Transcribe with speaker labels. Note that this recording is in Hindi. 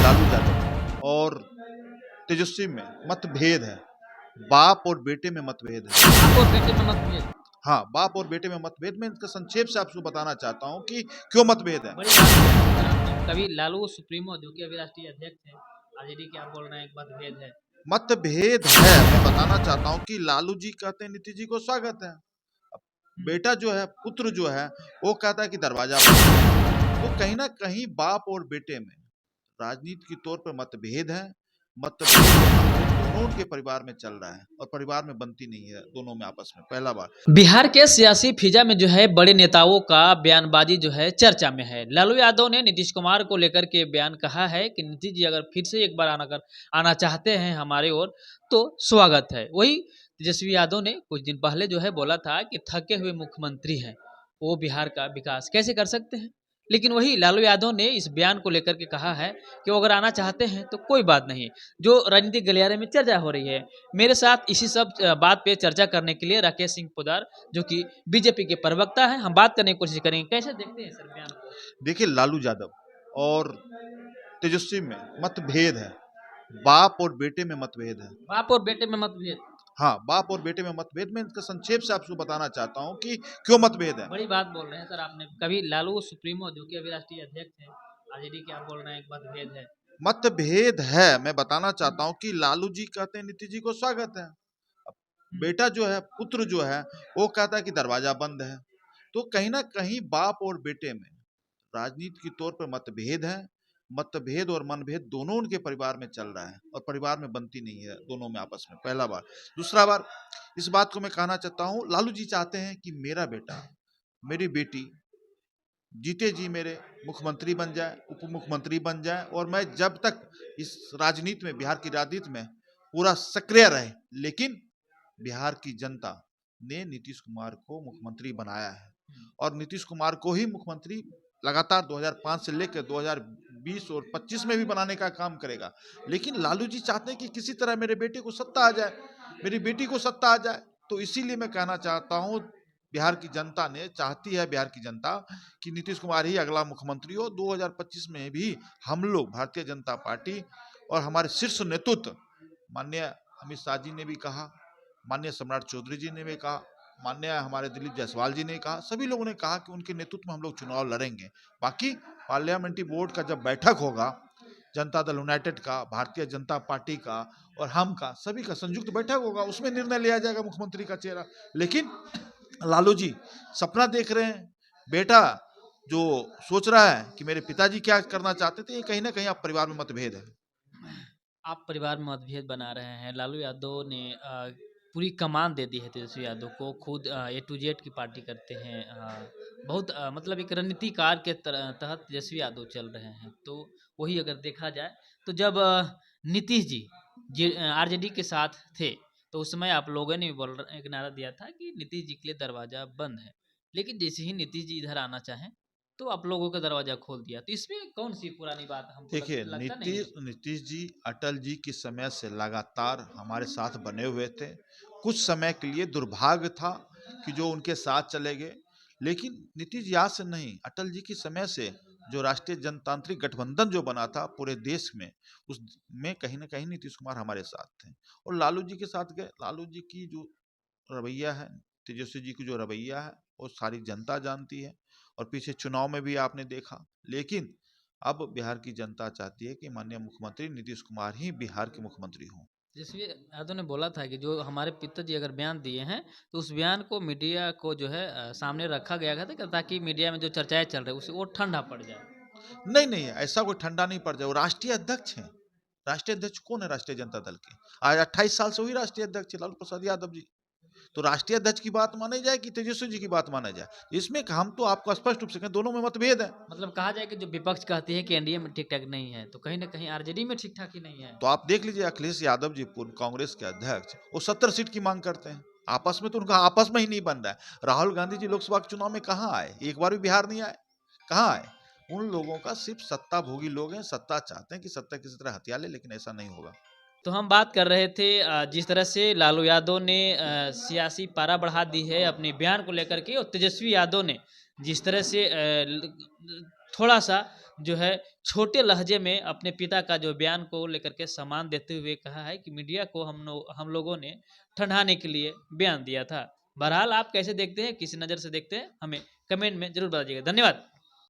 Speaker 1: लालू यादव और तेजस्वी में मतभेद है। बाप और बेटे में मतभेद है।
Speaker 2: बाप और बेटे में मतभेद।
Speaker 1: हाँ, बाप और बेटे में मतभेद। मैं इसका संक्षेप से आपको बताना चाहता हूँ कि क्यों मतभेद है।
Speaker 2: बड़ी बात बोली सर आपने। कभी लालू सुप्रीमो जो कि अभी राष्ट्रीय अध्यक्ष हैं, आरजेडी के, आप बोल रहे हैं एक मतभेद है।
Speaker 1: मतभेद है। मैं बताना चाहता हूँ कि लालू जी कहते हैं नीतीश जी को स्वागत है। अब बेटा जो है, पुत्र जो है, वो कहता है कि दरवाजा बंद है। तो कहीं ना कहीं बाप और बेटे में राजनीति के तौर पर मतभेद है। मतभेद दोनों के परिवार में चल रहा है और परिवार में बनती नहीं है दोनों में आपस में। पहला बात,
Speaker 2: बिहार के सियासी फिजा में जो है बड़े नेताओं का बयानबाजी जो है चर्चा में है। लालू यादव ने नीतीश कुमार को लेकर के बयान कहा है कि नीतीश जी अगर फिर से एक बार आना चाहते हैं हमारे ओर तो स्वागत है। वही तेजस्वी यादव ने कुछ दिन पहले जो है बोला था कि थके हुए मुख्यमंत्री हैं, वो बिहार का विकास कैसे कर सकते हैं। लेकिन वही लालू यादव ने इस बयान को लेकर के कहा है कि वो अगर आना चाहते हैं तो कोई बात नहीं। जो राजनीतिक गलियारे में चर्चा हो रही है, मेरे साथ इसी सब बात पे चर्चा करने के लिए राकेश सिंह पोदार जो कि बीजेपी के प्रवक्ता हैं, हम बात करने की कोशिश करेंगे। कैसे देखते हैं सर बयान को?
Speaker 1: देखिए, लालू यादव और तेजस्वी में मतभेद है। बाप और बेटे में मतभेद है।
Speaker 2: बाप और बेटे में मतभेद।
Speaker 1: हाँ, बाप और बेटे में मतभेद। मैं इसका संक्षेप से आपको बताना चाहता हूँ कि क्यों मतभेद है।
Speaker 2: बड़ी बात बोल रहे हैं सर आपने। कभी लालू सुप्रीमो जो कि अभी राष्ट्रीय अध्यक्ष हैं, आरजेडी के, आप बोल रहे हैं एक मतभेद है।
Speaker 1: मतभेद है। मैं बताना चाहता हूँ कि लालू जी कहते हैं नीतीश जी को स्वागत है। अब बेटा जो है, पुत्र जो है, वो कहता है कि दरवाजा बंद है। तो कहीं ना कहीं बाप और बेटे में राजनीति के तौर पर मतभेद है। मतभेद और मनभेद दोनों उनके परिवार में चल रहा है और परिवार में बनती नहीं है दोनों में आपस में। पहला बार। दूसरा बार, इस बात को मैं कहना चाहता हूँ, लालू जी चाहते हैं कि मेरा बेटा, मेरी बेटी जीते जी मेरे मुख्यमंत्री बन जाए, उप मुख्यमंत्री बन जाए और मैं जब तक इस राजनीति में, बिहार की राजनीति में पूरा सक्रिय रहे। लेकिन बिहार की जनता ने नीतीश कुमार को मुख्यमंत्री बनाया है और नीतीश कुमार को ही मुख्यमंत्री लगातार 2005 से लेकर 2020 और 25 में भी बनाने का काम करेगा। लेकिन लालू जी चाहते हैं कि किसी तरह मेरे बेटे को सत्ता आ जाए, मेरी बेटी को सत्ता आ जाए। तो इसीलिए मैं कहना चाहता हूँ, बिहार की जनता ने चाहती है, बिहार की जनता, कि नीतीश कुमार ही अगला मुख्यमंत्री हो। 2025 में भी हम लोग भारतीय जनता पार्टी और हमारे शीर्ष नेतृत्व माननीय अमित शाह जी ने भी कहा, माननीय सम्राट चौधरी जी ने भी कहा, माननीय हमारे दिलीप जायसवाल जी ने कहा, सभी लोगों ने कहा कि उनके नेतृत्व में हम लोग चुनाव लड़ेंगे। बाकी पार्लियामेंट्री बोर्ड का जब बैठक होगा, जनता दल यूनाइटेड का, भारतीय जनता पार्टी का और हम का, सभी का संयुक्त बैठक होगा, उसमें निर्णय लिया जाएगा मुख्यमंत्री का चेहरा। लेकिन लालू जी सपना देख रहे हैं। बेटा जो सोच रहा है कि मेरे पिताजी क्या करना चाहते थे, ये कहीं ना कहीं आप परिवार में मतभेद है।
Speaker 2: आप परिवार में मतभेद बना रहे हैं। लालू यादव ने पूरी कमान दे दी है तेजस्वी यादव को। खुद ए टू जेड की पार्टी करते हैं। बहुत मतलब एक रणनीतिकार के तहत तेजस्वी यादव चल रहे हैं। तो वही अगर देखा जाए तो जब नीतीश जी आरजेडी के साथ थे तो उस समय आप लोगों ने भी एक नारा दिया था कि नीतीश जी के लिए दरवाजा बंद है। लेकिन जैसे ही नीतीश जी इधर आना चाहें तो आप लोगों का दरवाजा खोल दिया। तो इसमें कौन सी पुरानी बात हमको
Speaker 1: देखिए,
Speaker 2: लगता नहीं है।
Speaker 1: नीतीश जी अटल जी के समय से लगातार हमारे साथ बने हुए थे। कुछ समय के लिए दुर्भाग्य था कि जो उनके साथ चले गए। लेकिन नीतीश जी आज से नहीं, अटल जी के समय से जो राष्ट्रीय जनतांत्रिक गठबंधन जो बना था पूरे देश में, उसमें कहीं ना कहीं नीतीश कुमार हमारे साथ थे और लालू जी के साथ गए। लालू जी की जो रवैया है, तेजस्वी जी की जो रवैया है, वो सारी जनता जानती है और पीछे चुनाव में भी आपने देखा। लेकिन अब बिहार की जनता चाहती है कि माननीय मुख्यमंत्री नीतीश कुमार ही बिहार के मुख्यमंत्री हों।
Speaker 2: तेजस्वी यादव ने बोला था कि जो हमारे पिताजी अगर बयान दिए हैं तो उस बयान को मीडिया को जो है सामने रखा गया था ताकि मीडिया में जो चर्चाएं चल रही है उसे वो ठंडा पड़ जाए।
Speaker 1: नहीं नहीं, ऐसा कोई ठंडा नहीं पड़ जाए। वो राष्ट्रीय अध्यक्ष हैं। राष्ट्रीय अध्यक्ष कौन है राष्ट्रीय जनता दल के? आज 28 साल से वही राष्ट्रीय अध्यक्ष है, लालू प्रसाद यादव जी। तो राष्ट्रीय अध्यक्ष की बात मानी जाए कि तेजस्वी जी की बात माना जाए, इसमें हम तो आपको स्पष्ट रूप से कहें, दोनों में मतभेद है।
Speaker 2: मतलब कहा जाए कि जो विपक्ष कहती है कि एनडीए में ठीक ठाक नहीं है तो कहीं ना कहीं आरजेडी में ठीक ठाक ही नहीं है।
Speaker 1: तो आप देख लीजिए, अखिलेश यादव जी पूर्व कांग्रेस के अध्यक्ष, वो 70 सीट की मांग करते हैं। आपस में तो उनका आपस में ही नहीं बन रहा है। राहुल गांधी जी लोकसभा के चुनाव में कहाँ आए? एक बार भी बिहार नहीं आए। कहाँ आए? उन लोगों का सिर्फ सत्ता भोगी लोग हैं, सत्ता चाहते हैं कि सत्ता किसी तरह हथिया ले, लेकिन ऐसा नहीं होगा।
Speaker 2: तो हम बात कर रहे थे जिस तरह से लालू यादव ने सियासी पारा बढ़ा दी है अपने बयान को लेकर के, और तेजस्वी यादव ने जिस तरह से थोड़ा सा जो है छोटे लहजे में अपने पिता का जो बयान को लेकर के सम्मान देते हुए कहा है कि मीडिया को हम लोगों ने ठंडाने के लिए बयान दिया था। बहरहाल आप कैसे देखते हैं, किसी नज़र से देखते हैं, हमें कमेंट में ज़रूर बताइएगा। धन्यवाद।